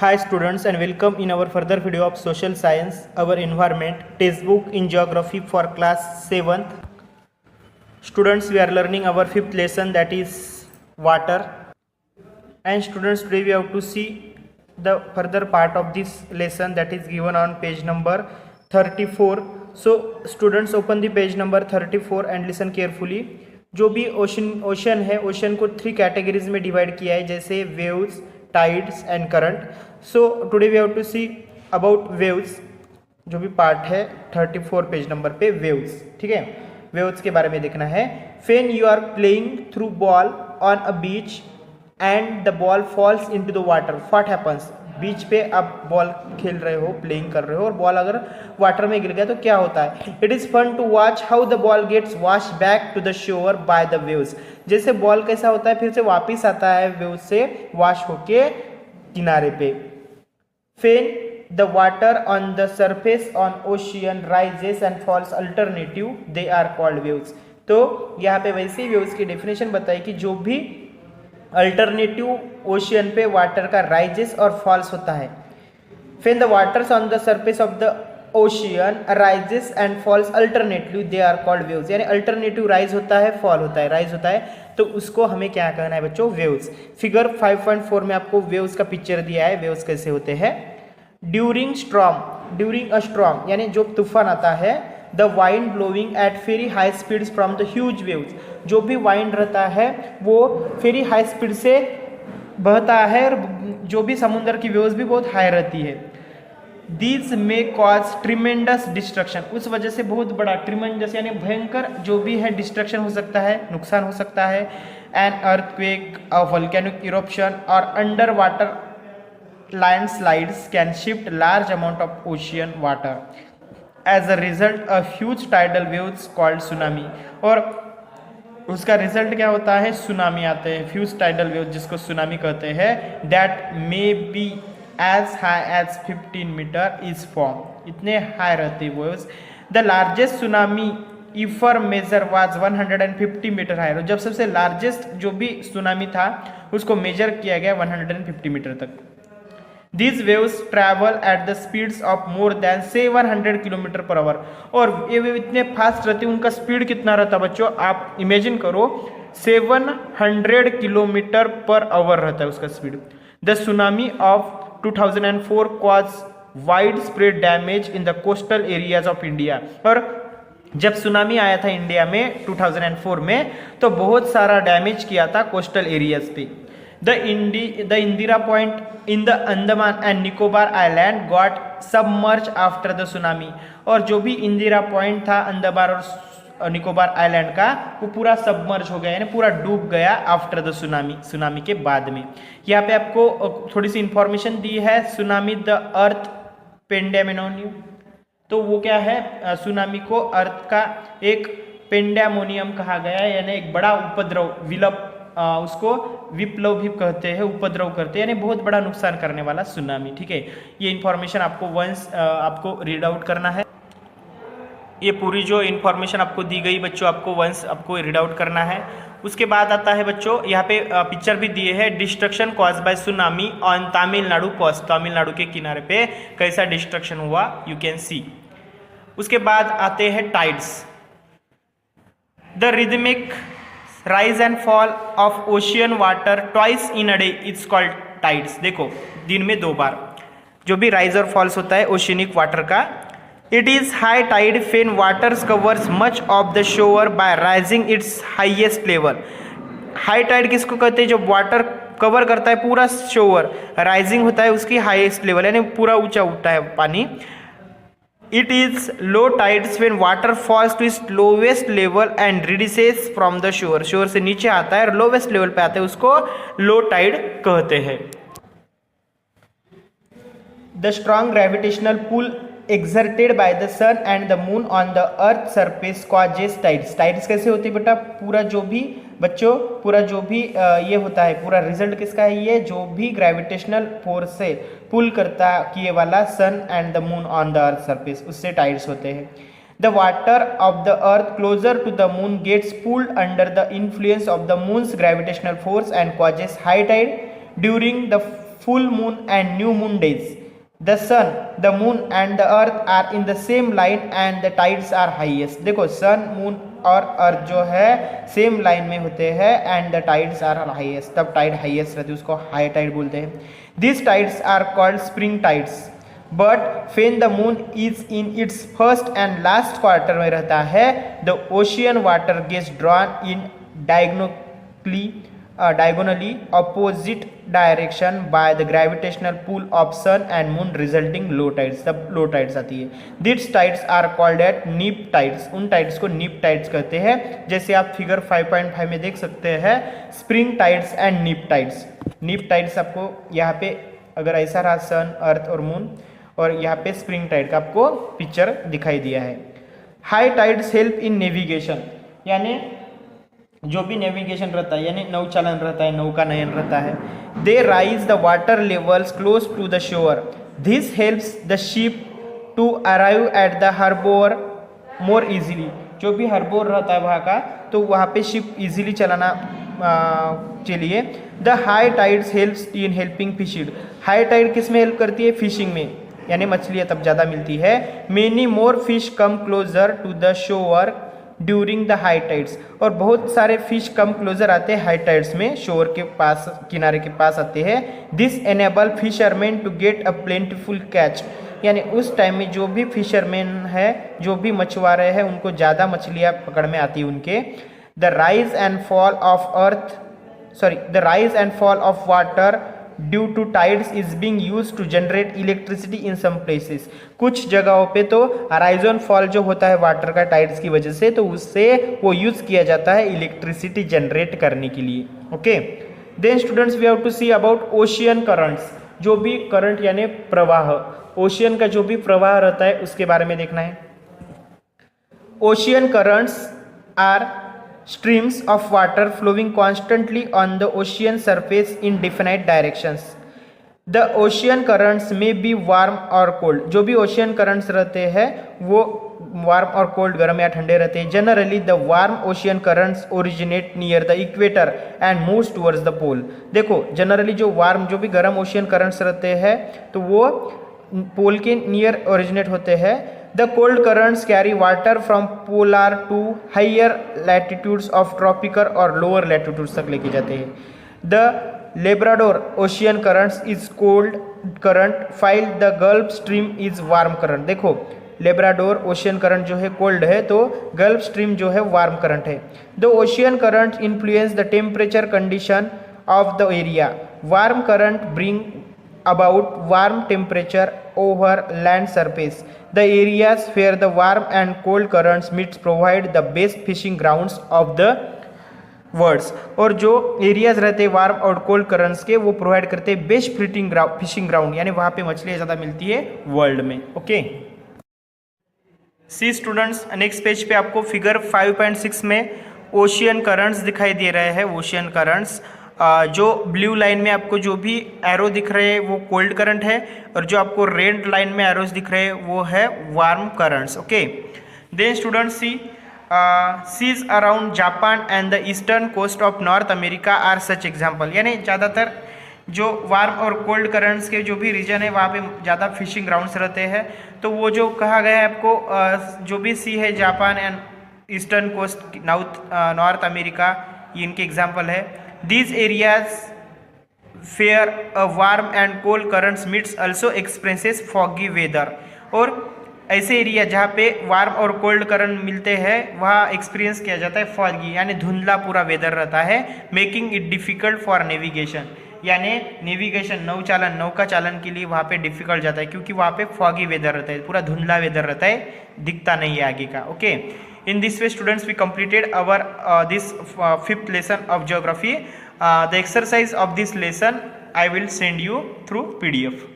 Hi students and welcome in our further video of social science, our environment, textbook in geography for class 7th. Students, we are learning our 5th lesson, that is water. And students, today we have to see the further part of this lesson that is given on page number 34. So students, open the page number 34 and listen carefully. जो भी ocean है, ocean को 3 categories में divide किया है, जैसे waves, tides and current. So today we have to see about waves. जो भी पार्ट है 34 पेज नंबर पे वेव्स. ठीक है, वेव्स के बारे में देखना है. When you are playing through ball on a beach and the ball falls into the water, what happens. Beach पे आप बॉल खेल रहे हो, प्लेइंग कर रहे हो, और बॉल अगर वाटर में गिर गया तो क्या होता है. It is fun to watch how the ball gets wash back to the shore by the waves. जैसे बॉल कैसा होता है, फिर से वापिस आता है वेव्स से वॉश होके किनारे पे. When the water on the surface on ocean rises and falls alternative, they are called waves. तो यहाँ पे वैसे ही वेव्स की डेफिनेशन बताई कि जो भी अल्टरनेटिव ओशियन पे वाटर का राइजेस और फॉल्स होता है. When the waters on the surface of the ocean rises and falls alternative, they are called waves. यानी अल्टरनेटिव राइज होता है, फॉल होता है, राइज होता है, तो उसको हमें क्या कहना है बच्चों, वेव्स. फिगर 5.4 में आपको वेव्स का पिक्चर दिया है, वेव्स कैसे होते हैं. ड्यूरिंग अ स्ट्रॉम यानी जो तूफान आता है, the wind blowing at very high speeds from the huge waves. जो भी वाइंड रहता है वो वेरी हाई स्पीड से बहता है, और जो भी समुद्र की वेव्स भी बहुत हाई रहती है. These may cause tremendous destruction, उस वजह से बहुत बड़ा ट्रिमेंडस यानी भयंकर जो भी है डिस्ट्रक्शन हो सकता है, नुकसान हो सकता है. An earthquake, a volcanic eruption और underwater landslides can shift large amount of ocean water. As a result, a huge tidal waves called tsunami, और उसका रिजल्ट क्या होता है, सुनामी आते हैं, फ्यूज टाइडल वेव जिसको सुनामी कहते हैं. That may be as high as 15 metre is form, इतने हाई रहते हैं waves. The largest tsunami ever measured was 150 metre high. जब सबसे लार्जेस्ट जो भी सुनामी था उसको मेजर किया गया 150 मीटर तक. These waves travel at the speeds of more than 700 kilometre per hour. और ये वेव इतने फास्ट रहते हैं, उनका स्पीड कितना रहता है बच्चों, आप इमेजिन करो, 700 किलोमीटर पर आवर रहता है उसका speed. The tsunami of 2004 cause wide spread damage in the coastal areas of India. और जब सुनामी आया था इंडिया में 2004 में, तो बहुत सारा डैमेज किया था कोस्टल एरियाज पे. The Indira Point in the Andaman and Nicobar Island got submerged after the tsunami. और जो भी इंदिरा पॉइंट था अंडमान और निकोबार आइलैंड का, वो पूरा सबमर्ज हो गया, यानी पूरा डूब गया आफ्टर द सुनामी के बाद में. यहाँ पे आपको थोड़ी सी इंफॉर्मेशन दी है. सुनामी द अर्थ पेंडेमोनियम, तो वो क्या है, सुनामी को अर्थ का एक पेंडेमोनियम कहा गया है, यानी एक बड़ा उपद्रव, विलप, उसको विप्लव भी कहते हैं, उपद्रव करते हैं, यानी बहुत बड़ा नुकसान करने वाला सुनामी. ठीक है, ये इंफॉर्मेशन आपको वंस आपको रीड आउट करना है. ये पूरी जो इंफॉर्मेशन आपको दी गई बच्चों, आपको वंस आपको रीड आउट करना है. उसके बाद आता है बच्चों, यहाँ पे पिक्चर भी दिए है. Destruction cause by tsunami on Tamil Nadu coast, Tamil Nadu के किनारे पे कैसा डिस्ट्रक्शन हुआ, यू कैन सी. उसके बाद आते हैं tides. The rhythmic rise and fall of ocean water twice in a day it's called tides. देखो, दिन में 2 बार जो भी राइज और फॉल्स होता है ओशियनिक वाटर का. It is high tide when waters covers much of the shore by rising its highest level. High tide किसको कहते हैं, जो वाटर कवर करता है पूरा शोर, राइजिंग होता है उसकी हाईएस्ट लेवल, यानी पूरा ऊंचा उठता है पानी. It is low tides when water falls to its lowest level and reduces from the shore. शोर से नीचे आता है और लोवेस्ट लेवल पे आता है, उसको लो टाइड कहते हैं. The strong gravitational pull exerted by the sun and the moon on the earth surface causes tides. Tides कैसे होती है बेटा, पूरा जो भी बच्चों, पूरा जो भी ये होता है, पूरा रिजल्ट किसका है, ये जो भी ग्रेविटेशनल फोर्स से पुल करता किए वाला sun and the moon on the earth surface, उससे टाइड्स होते हैं. The water of the earth closer to the moon gets pulled under the influence of the moon's gravitational force and causes high tide during the full moon and new moon days. The sun, the moon and the earth are in the same line and the tides are highest. देखो सन, moon और अर्थ जो है same line में होते हैं and the tides are highest, तब tide highest रहती है, उसको हाई टाइड बोलते हैं. This tides are called spring tides. But when the moon is in its first and last quarter में रहता है, the ocean water gets drawn in diagonally opposite direction by the gravitational pull of sun and moon resulting low tides. तब low tides आती है. These tides are called at neap tides. उन tides को neap tides कहते हैं. जैसे आप figure 5.5 में देख सकते हैं spring tides and neap tides. neap tides आपको यहाँ पे अगर ऐसा रहा सन, अर्थ और मून, और यहाँ पे स्प्रिंग टाइड का आपको पिक्चर दिखाई दिया है. High tides help in navigation, यानी जो भी नेविगेशन रहता है यानी नौचालन रहता है, नौका नयन रहता है. They rise the water levels close to the shore. This helps the ship to arrive at the harbour more easily. जो भी हार्बर रहता है वहाँ का, तो वहाँ पे शिप इजीली चलाना चलिए. The high tides helps in helping fishing. High tide किस में हेल्प करती है? फिशिंग में, यानी मछलियाँ तब ज़्यादा मिलती है. Many more fish come closer to the shore during the high tides. और बहुत सारे फिश कम क्लोजर आते हैं हाई टाइड्स में, शोर के पास, किनारे के पास आते हैं. This enable fisherman to get a plentiful catch. यानी उस टाइम में जो भी फिशरमैन है, जो भी मछुआरे हैं, उनको ज़्यादा मछलियाँ पकड़ में आती है उनके. The rise and fall of water due to tides is being used to generate electricity in some places. कुछ जगहों पे तो राइज एंड फॉल जो होता है वाटर का टाइड्स की वजह से, तो उससे वो यूज किया जाता है इलेक्ट्रिसिटी जनरेट करने के लिए. Okay, then students we have to see about ocean currents. जो भी करंट यानी प्रवाह, ओशियन का जो भी प्रवाह रहता है उसके बारे में देखना है. Ocean currents are streams of water flowing constantly on the ocean surface in definite directions. The ocean currents may be warm or cold. जो भी ocean currents रहते हैं वो warm और cold, गर्म या ठंडे रहते हैं. Generally the warm ocean currents originate near the equator and moves towards the pole. देखो generally जो warm, जो भी गर्म ocean currents रहते हैं तो वो पोल के नियर ओरिजिनेट होते हैं. The cold currents carry water from polar to higher latitudes of tropical और lower latitudes तक लेके जाते हैं. The Labrador ocean currents is cold current while the Gulf Stream is warm current. देखो लेब्राडोर ओशियन करंट जो है cold है, तो गल्फ स्ट्रीम जो है वार्म करंट है. The ocean current influence the temperature condition of the area. Warm current bring about warm temperature over land surface. The areas where the warm and cold currents meet provide the best fishing grounds of the world. और जो areas रहते हैं warm और cold currents के, वो provide करते हैं best fishing ground, यानी वहाँ पे मछलियाँ ज़्यादा मिलती है वर्ल्ड में. ओके, सी स्टूडेंट्स, नेक्स्ट पेज पे आपको फिगर 5.6 में ओशियन करंट्स दिखाई दे रहे हैं. ओशियन करंट्स, जो ब्लू लाइन में आपको जो भी एरो दिख रहे हैं वो कोल्ड करंट है, और जो आपको रेड लाइन में एरोज दिख रहे हैं वो है warm currents. Okay, then students see seas around Japan and the eastern coast of North America are such example. यानी ज़्यादातर जो वार्म और कोल्ड करंट्स के जो भी रीजन है वहाँ पे ज़्यादा फिशिंग ग्राउंड्स रहते हैं. तो वो जो कहा गया है आपको, जो भी सी है Japan and eastern coast North America, ये इनके एग्जाम्पल है. These areas where a warm and cold currents meets also experiences foggy weather. और ऐसे एरिया जहाँ पे वार्म और कोल्ड करंट मिलते हैं वहाँ एक्सपीरियंस किया जाता है फॉगी, यानी धुंधला पूरा वेदर रहता है. Making it difficult for navigation, यानी नेविगेशन, नौका चालन के लिए वहाँ पे डिफिकल्ट जाता है, क्योंकि वहाँ पे फॉगी वेदर रहता है, पूरा धुंधला वेदर रहता है, दिखता नहीं है आगे का. Okay, in this way students we completed our this fifth lesson of geography. The exercise of this lesson I will send you through PDF.